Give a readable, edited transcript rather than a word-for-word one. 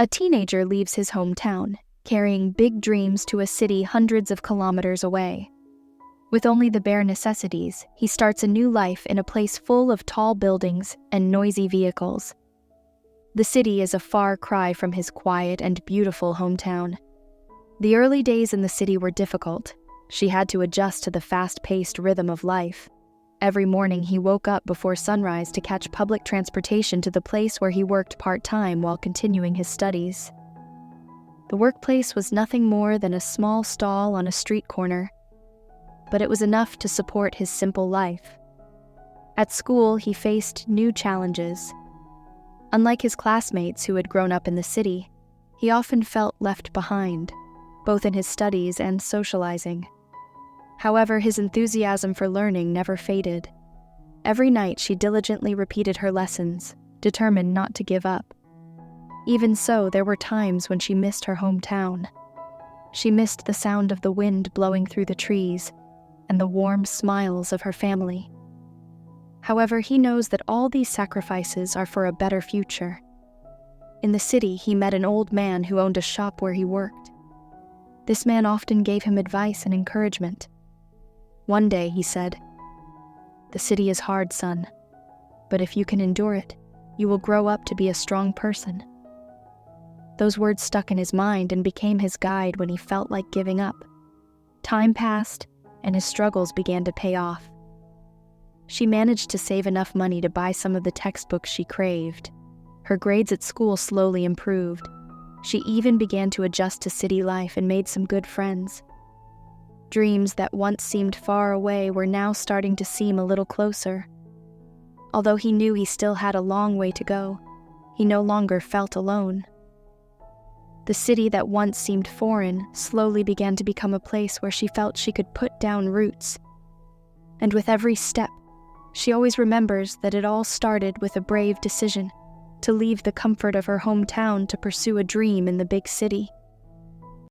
A teenager leaves his hometown, carrying big dreams to a city hundreds of kilometers away. With only the bare necessities, he starts a new life in a place full of tall buildings and noisy vehicles. The city is a far cry from his quiet and beautiful hometown. The early days in the city were difficult. She had to adjust to the fast-paced rhythm of life. Every morning he woke up before sunrise to catch public transportation to the place where he worked part-time while continuing his studies. The workplace was nothing more than a small stall on a street corner, but it was enough to support his simple life. At school, he faced new challenges. Unlike his classmates who had grown up in the city, he often felt left behind, both in his studies and socializing. However, his enthusiasm for learning never faded. Every night she diligently repeated her lessons, determined not to give up. Even so, there were times when she missed her hometown. She missed the sound of the wind blowing through the trees and the warm smiles of her family. However, he knows that all these sacrifices are for a better future. In the city, he met an old man who owned a shop where he worked. This man often gave him advice and encouragement. One day he said, "The city is hard, son, but if you can endure it, you will grow up to be a strong person." Those words stuck in his mind and became his guide when he felt like giving up. Time passed, and his struggles began to pay off. She managed to save enough money to buy some of the textbooks she craved. Her grades at school slowly improved. She even began to adjust to city life and made some good friends. Dreams that once seemed far away were now starting to seem a little closer. Although he knew he still had a long way to go, he no longer felt alone. The city that once seemed foreign slowly began to become a place where she felt she could put down roots. And with every step, she always remembers that it all started with a brave decision to leave the comfort of her hometown to pursue a dream in the big city.